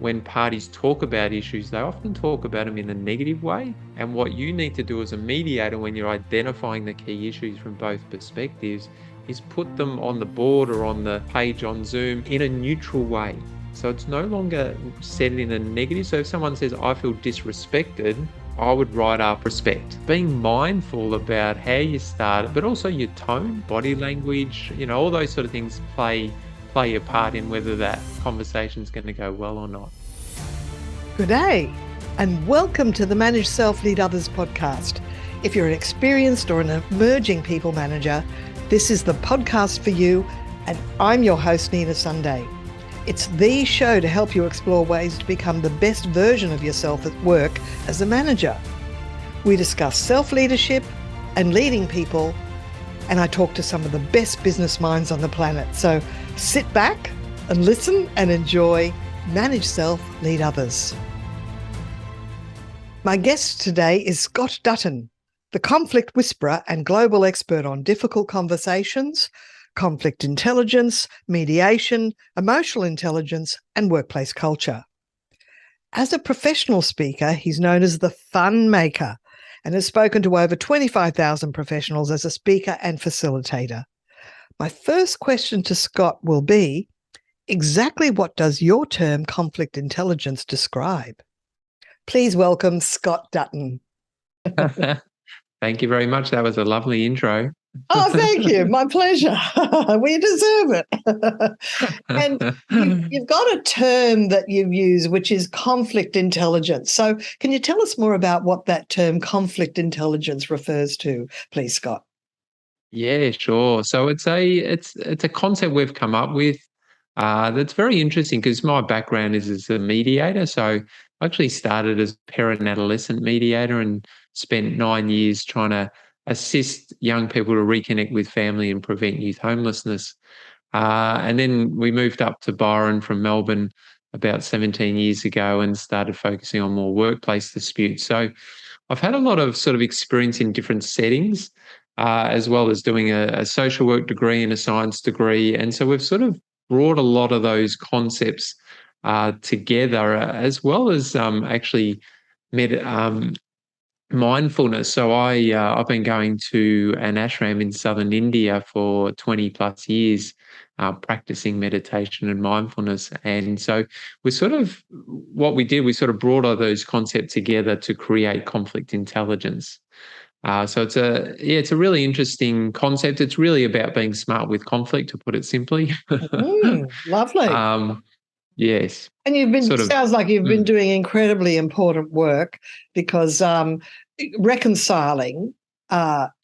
when parties talk about issues, they often talk about them in a negative way. And what you need to do as a mediator when you're identifying the key issues from both perspectives is put them on the board or on the page on Zoom in a neutral way. So it's no longer said in a negative. So if someone says, I feel disrespected, I would write up respect. Being mindful about how you start, but also your tone, body language, all those sort of things play a part in whether that conversation is going to go well or not. Good day, and welcome to the Manage Self, Lead Others podcast. If you're an experienced or an emerging people manager, this is the podcast for you, and I'm your host, Nina Sunday. It's the show to help you explore ways to become the best version of yourself at work as a manager. We discuss self-leadership and leading people, and I talk to some of the best business minds on the planet. So sit back and listen and enjoy Manage Self, Lead Others. My guest today is Scott Dutton, the conflict whisperer and global expert on difficult conversations, conflict intelligence, mediation, emotional intelligence, and workplace culture. As a professional speaker, he's known as the fun maker and has spoken to over 25,000 professionals as a speaker and facilitator. My first question to Scott will be, exactly what does your term conflict intelligence describe? Please welcome Scott Dutton. Thank you very much. That was a lovely intro. Oh, thank you. My pleasure. We deserve it. And you've got a term that you've used, which is conflict intelligence. So can you tell us more about what that term conflict intelligence refers to, please, Scott? Yeah, sure. So it's a concept we've come up with that's very interesting because my background is as a mediator. So I actually started as a parent and adolescent mediator and spent 9 years trying to assist young people to reconnect with family and prevent youth homelessness. And then we moved up to Byron from Melbourne about 17 years ago and started focusing on more workplace disputes. So I've had a lot of sort of experience in different settings, as well as doing a social work degree and a science degree. And so we've sort of brought a lot of those concepts together, as well as actually mindfulness. So I've been going to an ashram in southern India for 20 plus years, practicing meditation and mindfulness. And so we sort of brought all those concepts together to create conflict intelligence. So it's a really interesting concept. It's really about being smart with conflict, to put it simply. Lovely. Yes. And sounds like you've been doing incredibly important work because reconciling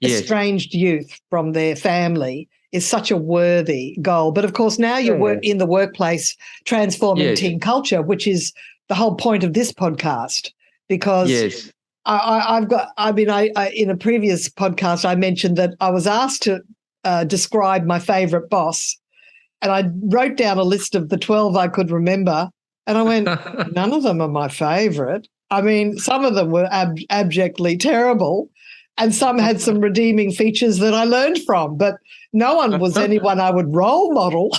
estranged youth from their family is such a worthy goal. But of course, now you're in the workplace transforming team culture, which is the whole point of this podcast. Because in a previous podcast, I mentioned that I was asked to describe my favorite boss. And I wrote down a list of the 12 I could remember, and I went, none of them are my favourite. I mean, some of them were abjectly terrible, and some had some redeeming features that I learned from, but no one was anyone I would role model.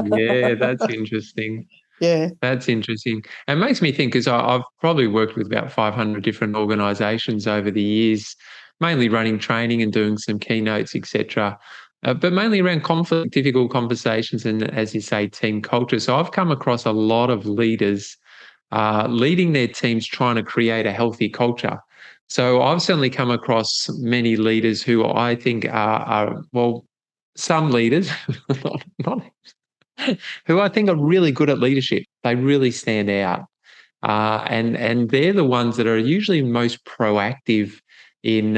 Yeah, that's interesting. Yeah. That's interesting. It makes me think, because I've probably worked with about 500 different organisations over the years, mainly running training and doing some keynotes, etc., but mainly around conflict, difficult conversations, and, as you say, team culture. So I've come across a lot of leaders leading their teams trying to create a healthy culture. So I've certainly come across many leaders who I think are some leaders, not who I think are really good at leadership. They really stand out. And they're the ones that are usually most proactive in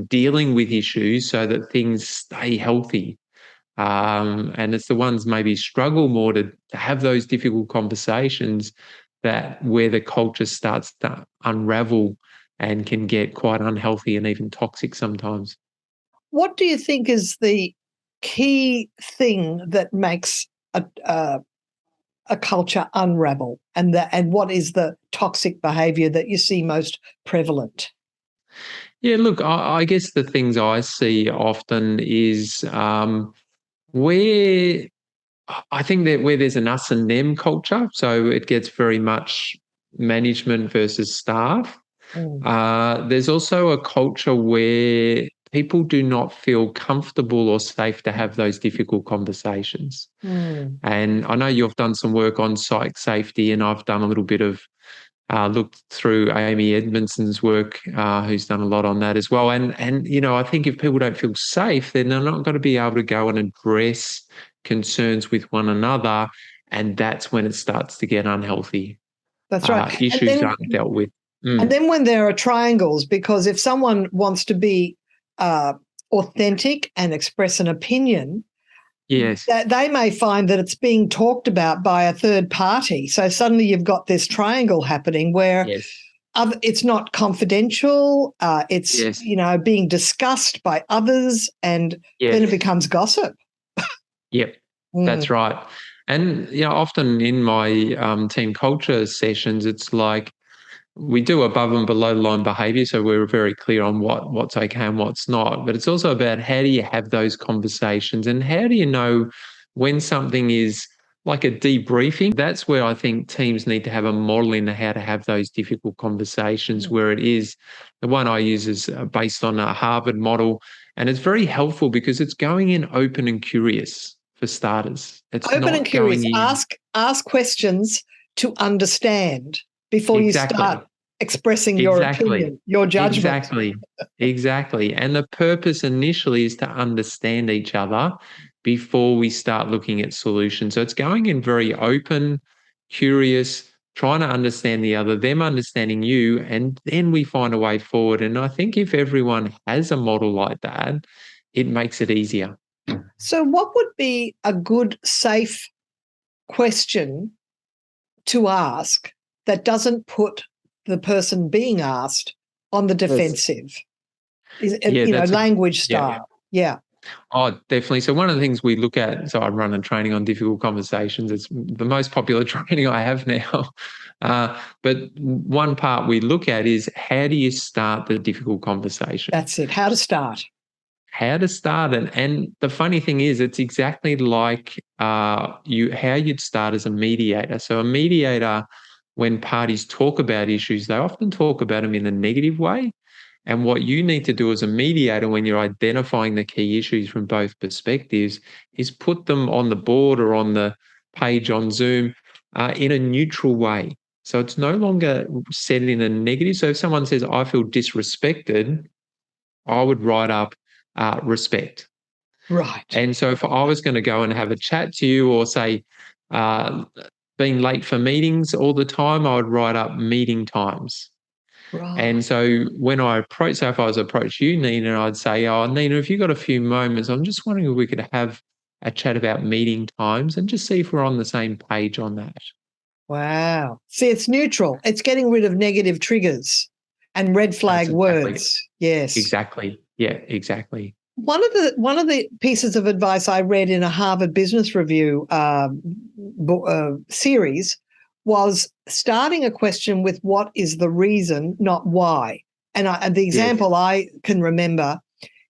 dealing with issues so that things stay healthy. And it's the ones maybe struggle more to have those difficult conversations where the culture starts to unravel and can get quite unhealthy and even toxic sometimes. What do you think is the key thing that makes a culture unravel, and what is the toxic behaviour that you see most prevalent? Yeah, look, I guess the things I see often is where I think that where there's an us and them culture, so it gets very much management versus staff. There's also a culture where people do not feel comfortable or safe to have those difficult conversations. And I know you've done some work on psych safety, and I've done a little bit of looked through Amy Edmondson's work, who's done a lot on that as well. And I think if people don't feel safe, then they're not going to be able to go and address concerns with one another, and that's when it starts to get unhealthy. That's right. Issues aren't dealt with. And then when there are triangles, because if someone wants to be authentic and express an opinion, yes, they may find that it's being talked about by a third party. So suddenly you've got this triangle happening where it's not confidential. It's being discussed by others, and then it becomes gossip. Yep, that's right. And often in my team culture sessions, it's like we do above and below the line behaviour, so we're very clear on what's okay and what's not. But it's also about how do you have those conversations, and how do you know when something is like a debriefing. That's where I think teams need to have a model in how to have those difficult conversations, where it is, the one I use is based on a Harvard model, and it's very helpful because it's going in open and curious for starters. It's open and curious. Ask questions to understand before you start expressing your opinion, your judgment. Exactly. And the purpose initially is to understand each other before we start looking at solutions. So it's going in very open, curious, trying to understand the other, them understanding you, and then we find a way forward. And I think if everyone has a model like that, it makes it easier. So what would be a good, safe question to ask that doesn't put the person being asked on the defensive? Language style. Yeah. Oh, definitely. So one of the things we look at, so I run a training on difficult conversations. It's the most popular training I have now. But one part we look at is, how do you start the difficult conversation? That's it. How to start. How to start it. And the funny thing is, it's exactly like how you'd start as a mediator. So a mediator, when parties talk about issues, they often talk about them in a negative way. And what you need to do as a mediator when you're identifying the key issues from both perspectives is put them on the board or on the page on Zoom in a neutral way. So it's no longer said in a negative. So if someone says, I feel disrespected, I would write up respect. Right. And so if I was going to go and have a chat to you, or say being late for meetings all the time, I would write up meeting times. Right. And so when if I was approached you, Nina, I'd say, oh, Nina, if you've got a few moments, I'm just wondering if we could have a chat about meeting times and just see if we're on the same page on that. Wow. See, it's neutral. It's getting rid of negative triggers and red flag words. Yes. Exactly. Yeah, exactly. One of the pieces of advice I read in a Harvard Business Review series was starting a question with what is the reason, not why. And the example I can remember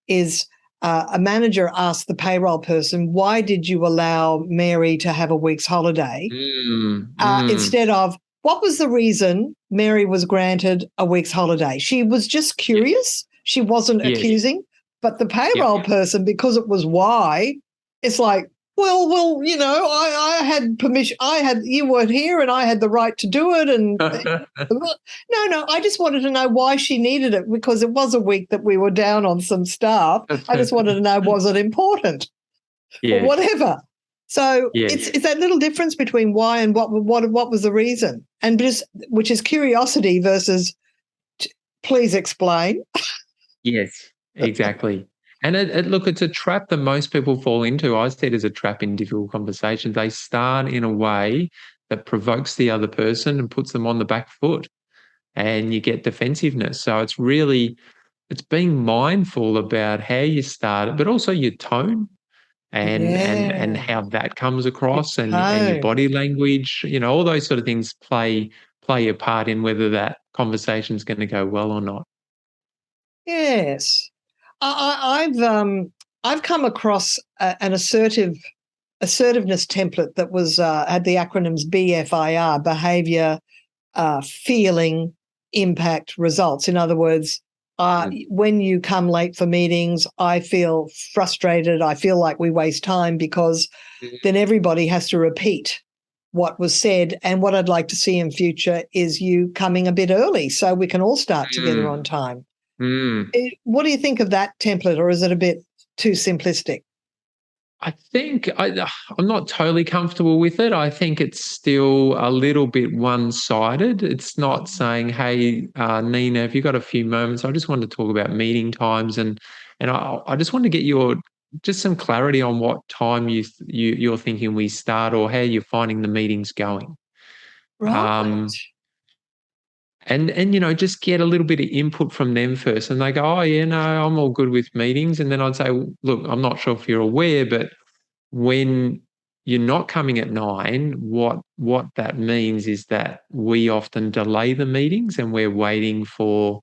is a manager asked the payroll person, why did you allow Mary to have a week's holiday? Instead of, what was the reason Mary was granted a week's holiday? She was just curious. She wasn't accusing. But the payroll person, because it was why, it's like, well, I had permission. You weren't here, and I had the right to do it. And no, I just wanted to know why she needed it, because it was a week that we were down on some staff. I just wanted to know, was it important or whatever. So it's that little difference between why and what was the reason, and which is curiosity versus please explain. Yes, exactly. And it's a trap that most people fall into. I see it as a trap in difficult conversations. They start in a way that provokes the other person and puts them on the back foot, and you get defensiveness. So it's being mindful about how you start it, but also your tone and how that comes across, and your body language. All those sort of things play a part in whether that conversation is going to go well or not. Yes. I've come across an assertive assertiveness template that was had the acronyms BFIR: behavior, feeling, impact, results. In other words, when you come late for meetings, I feel frustrated. I feel like we waste time because then everybody has to repeat what was said. And what I'd like to see in future is you coming a bit early so we can all start together on time. What do you think of that template, or is it a bit too simplistic? I think I'm not totally comfortable with it. I think it's still a little bit one-sided. It's not saying, "Hey, Nina, have you got a few moments? I just want to talk about meeting times," and I just want to get your just some clarity on what time you're thinking we start, or how you're finding the meetings going. Right. And just get a little bit of input from them first. And they go, "Oh yeah, no, I'm all good with meetings." And then I'd say, "Look, I'm not sure if you're aware, but when you're not coming at 9, what that means is that we often delay the meetings and we're waiting for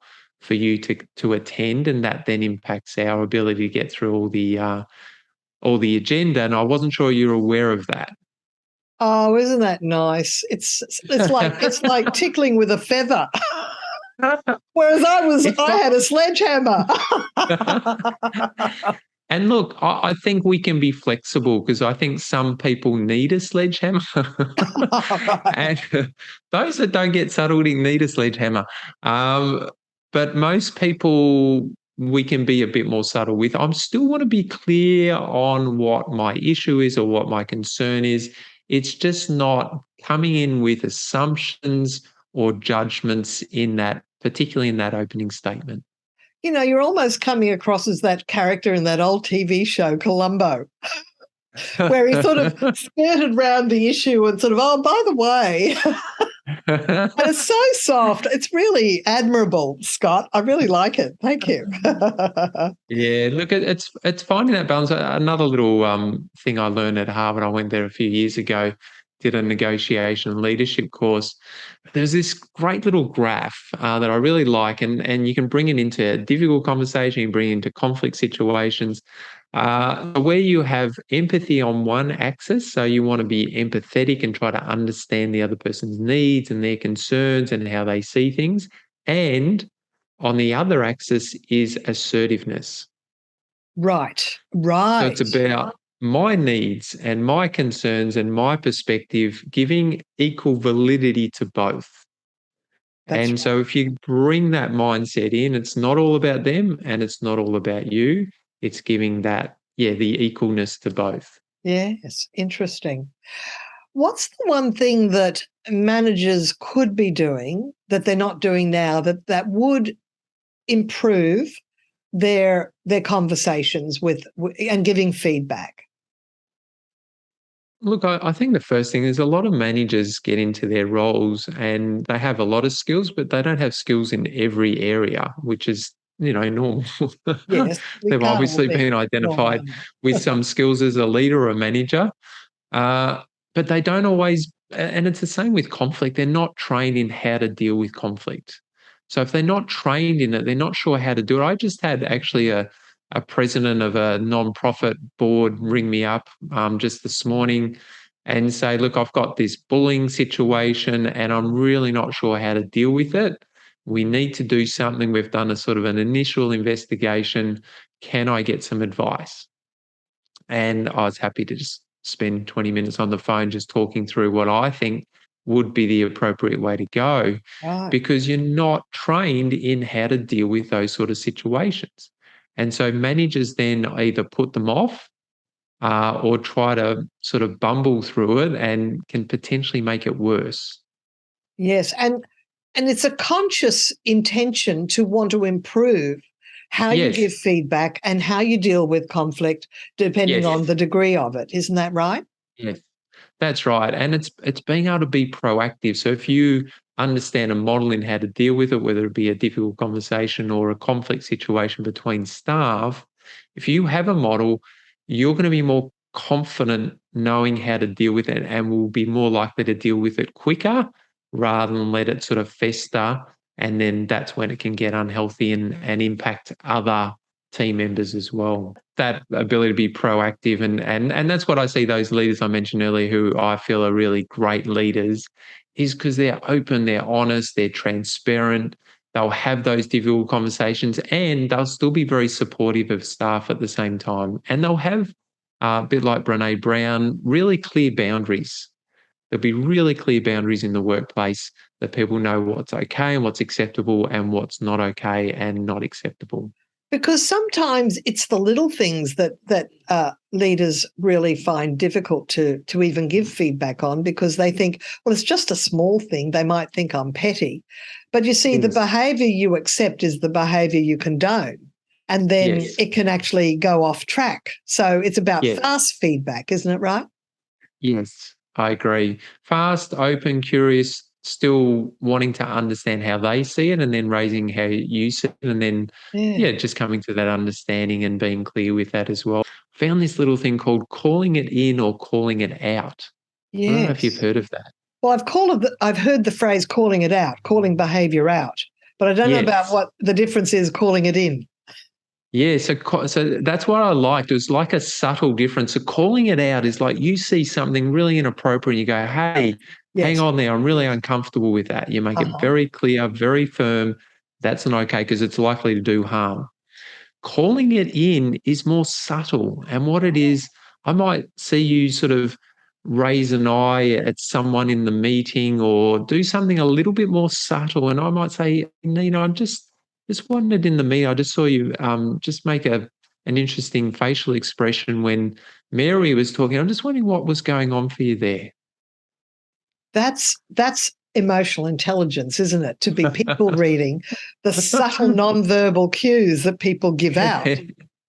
you to attend, and that then impacts our ability to get through all the agenda." And I wasn't sure you're aware of that. Oh, isn't that nice? It's like tickling with a feather. Whereas I had a sledgehammer. And look, I think we can be flexible, because I think some people need a sledgehammer. And those that don't get subtlety need a sledgehammer. But most people we can be a bit more subtle with. I still want to be clear on what my issue is or what my concern is. It's just not coming in with assumptions or judgments in that, particularly in that opening statement. You know, you're almost coming across as that character in that old TV show, Columbo, where he sort of skirted round the issue and sort of, "Oh, by the way." And it's so soft. It's really admirable, Scott. I really like it. Thank you. Yeah, look, it's finding that balance. Another little thing I learned at Harvard, I went there a few years ago, did a negotiation and leadership course. There's this great little graph that I really like, and you can bring it into a difficult conversation, you can bring it into conflict situations, where you have empathy on one axis. So you want to be empathetic and try to understand the other person's needs and their concerns and how they see things. And on the other axis is assertiveness. Right. So it's about my needs and my concerns and my perspective, giving equal validity to both. So if you bring that mindset in, it's not all about them and it's not all about you. It's giving that, the equalness to both. Yes, interesting. What's the one thing that managers could be doing that they're not doing now that would improve their conversations with and giving feedback? Look, I think the first thing is a lot of managers get into their roles and they have a lot of skills, but they don't have skills in every area, which is, normal. Yes, They've obviously been identified with some skills as a leader or a manager, but they don't always, and it's the same with conflict. They're not trained in how to deal with conflict. So if they're not trained in it, they're not sure how to do it. I just had actually a president of a non-profit board ring me up just this morning and say, "Look, I've got this bullying situation and I'm really not sure how to deal with it. We need to do something. We've done a sort of an initial investigation. Can I get some advice?" And I was happy to just spend 20 minutes on the phone just talking through what I think would be the appropriate way to go, because you're not trained in how to deal with those sort of situations. And so managers then either put them off or try to sort of bumble through it and can potentially make it worse. Yes, and it's a conscious intention to want to improve how you give feedback and how you deal with conflict, depending on the degree of it. Isn't that right? Yes, that's right. And it's being able to be proactive. So if you understand a model in how to deal with it, whether it be a difficult conversation or a conflict situation between staff, if you have a model, you're going to be more confident knowing how to deal with it and will be more likely to deal with it quicker rather than let it sort of fester. And then that's when it can get unhealthy and impact other team members as well. That ability to be proactive, and that's what I see those leaders I mentioned earlier who I feel are really great leaders, is because they're open, they're honest, they're transparent. They'll have those difficult conversations and they'll still be very supportive of staff at the same time. And they'll have, a bit like Brene Brown, really clear boundaries. There'll be really clear boundaries in the workplace that people know what's okay and what's acceptable and what's not okay and not acceptable. Because sometimes it's the little things that leaders really find difficult to even give feedback on, because they think, well, it's just a small thing. They might think I'm petty. But you see, the behaviour you accept is the behaviour you condone. And then it can actually go off track. So it's about fast feedback, isn't it right? Yes, I agree. Fast, open, curious, still wanting to understand how they see it and then raising how you see it, and then just coming to that understanding and being clear with that as well. Found this little thing called calling it in or calling it out. I don't know if you've heard of that. Well, I've heard the phrase calling it out, calling behaviour out, but I don't know about what the difference is calling it in. Yeah, so that's what I liked. It was like a subtle difference. So calling it out is like you see something really inappropriate and you go, hey, hang on there, I'm really uncomfortable with that. You make it very clear, very firm. That's not okay because it's likely to do harm. Calling it in is more subtle. And what it is, I might see you sort of raise an eye at someone in the meeting or do something a little bit more subtle. And I might say, Nina, I'm just wondered in the meeting, I just saw you just make an interesting facial expression when Mary was talking. I'm just wondering what was going on for you there. That's emotional intelligence, isn't it? To be people reading the subtle non-verbal cues that people give out.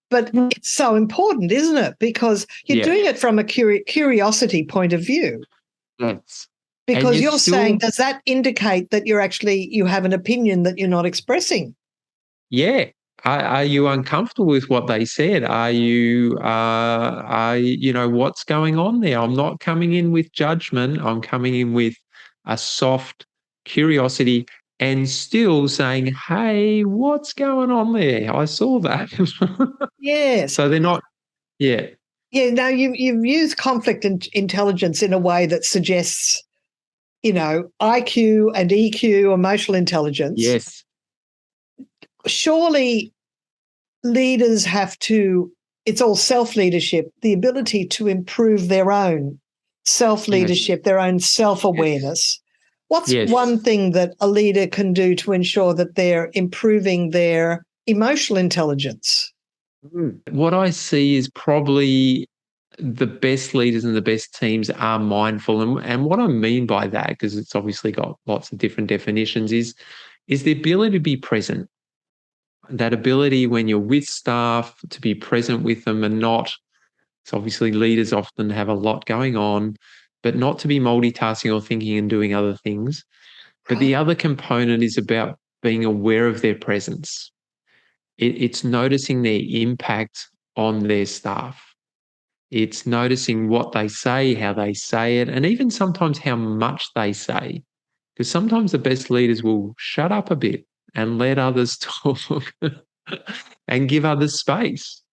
But it's so important, isn't it? Because you're doing it from a curiosity point of view. Yes. Because you're saying, does that indicate that you have an opinion that you're not expressing? Yeah. Are you uncomfortable with what they said? Are you, what's going on there? I'm not coming in with judgment. I'm coming in with a soft curiosity and still saying, hey, what's going on there? I saw that. Yes. So they're not, Yeah, now you've used conflict intelligence in a way that suggests, IQ and EQ, emotional intelligence. Yes. Surely leaders it's all self-leadership, the ability to improve their own self-leadership, their own self-awareness. What's one thing that a leader can do to ensure that they're improving their emotional intelligence? What I see is probably the best leaders and the best teams are mindful. And what I mean by that, because it's obviously got lots of different definitions, is the ability to be present. That ability when you're with staff to be present with them and not, so obviously leaders often have a lot going on, but not to be multitasking or thinking and doing other things. But the other component is about being aware of their presence. It's noticing their impact on their staff. It's noticing what they say, how they say it, and even sometimes how much they say. Because sometimes the best leaders will shut up a bit and let others talk and give others space.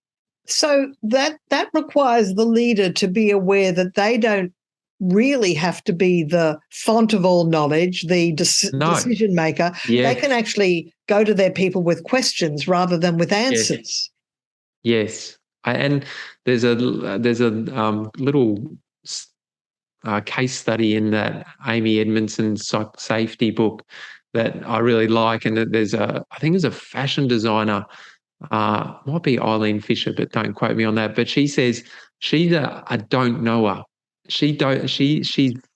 So that requires the leader to be aware that they don't really have to be the font of all knowledge, the decision maker. They can actually go to their people with questions rather than with answers. Yes. And there's a little case study in that Amy Edmondson's safety book that I really like, and that I think there's a fashion designer, might be Eileen Fisher, but don't quote me on that. But she says she's a don't knower. She's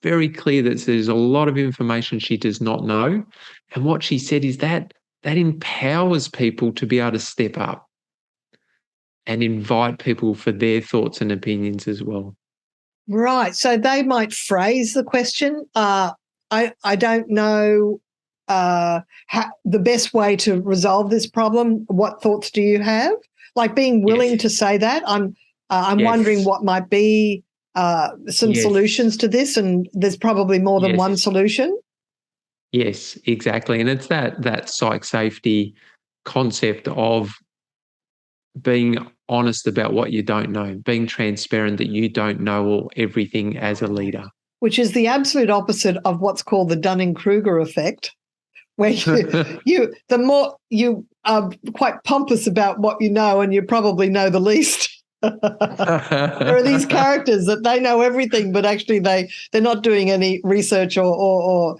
very clear that there's a lot of information she does not know, and what she said is that empowers people to be able to step up and invite people for their thoughts and opinions as well. Right. So they might phrase the question, I don't know the best way to resolve this problem. What thoughts do you have? Like being willing to say that. I'm wondering what might be some solutions to this, and there's probably more than one solution. Yes, exactly. And it's that psych safety concept of being honest about what you don't know, being transparent that you don't know everything as a leader. Which is the absolute opposite of what's called the Dunning-Kruger effect, where the more you are quite pompous about what you know, and you probably know the least. There are these characters that they know everything, but actually they're not doing any research or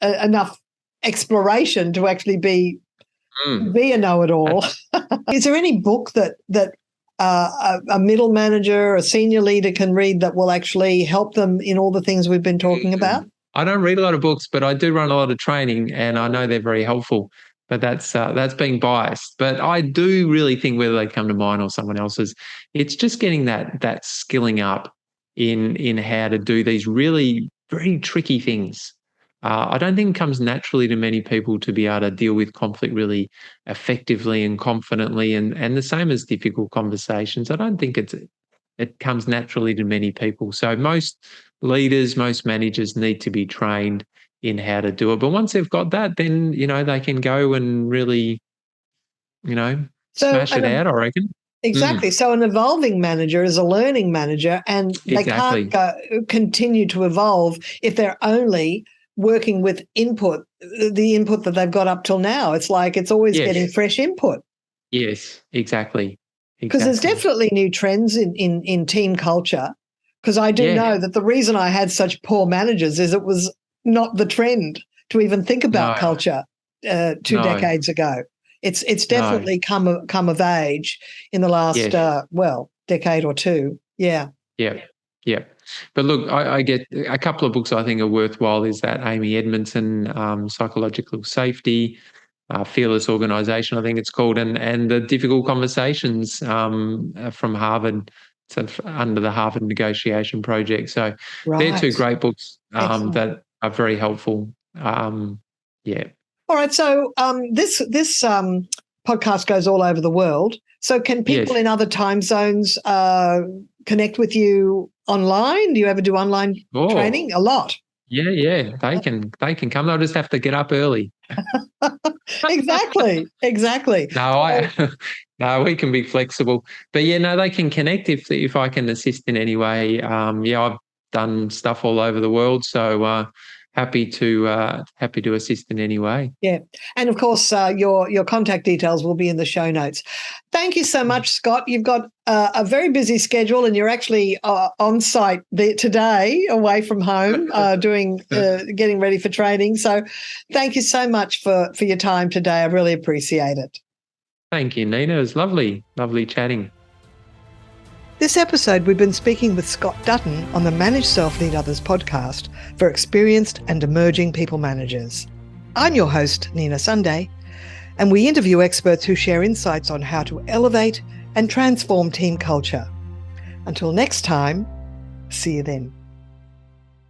enough exploration to actually be a know-it-all. Is there any book that a middle manager, a senior leader can read that will actually help them in all the things we've been talking about? I don't read a lot of books, but I do run a lot of training, and I know they're very helpful. But that's being biased. But I do really think, whether they come to mine or someone else's, it's just getting that skilling up in how to do these really very tricky things. I don't think it comes naturally to many people to be able to deal with conflict really effectively and confidently, and the same as difficult conversations. I don't think it comes naturally to many people. So most leaders, most managers need to be trained in how to do it. But once they've got that, then, they can go and really, smash it out, I reckon. Exactly. So an evolving manager is a learning manager, and they can't continue to evolve if they're only working with the input that they've got up till now. It's like it's always getting fresh input. Yes, exactly. Because there's definitely new trends in team culture, because I do know that the reason I had such poor managers is it was not the trend to even think about culture 2 decades ago. It's definitely come of age in the last decade or two. Yeah. Yeah. But look, I get a couple of books I think are worthwhile. Is that Amy Edmondson, Psychological Safety, Fearless Organization, I think it's called, and the Difficult Conversations from Harvard, under the Harvard Negotiation Project. So they're two great books that are very helpful. All right. So this podcast goes all over the world. So can people in other time zones connect with you online? Do you ever do online training? A lot. Yeah. They can come. They'll just have to get up early. Exactly. No, we can be flexible. But they can connect if I can assist in any way. I've done stuff all over the world, so happy to assist in any way. Yeah, and of course, your contact details will be in the show notes. Thank you so much, Scott. You've got a very busy schedule, and you're actually on site today, away from home, getting ready for training. So, thank you so much for your time today. I really appreciate it. Thank you, Nina. It was lovely chatting. This episode, we've been speaking with Scott Dutton on the Manage Self, Lead Others podcast for experienced and emerging people managers. I'm your host, Nina Sunday, and we interview experts who share insights on how to elevate and transform team culture. Until next time, see you then.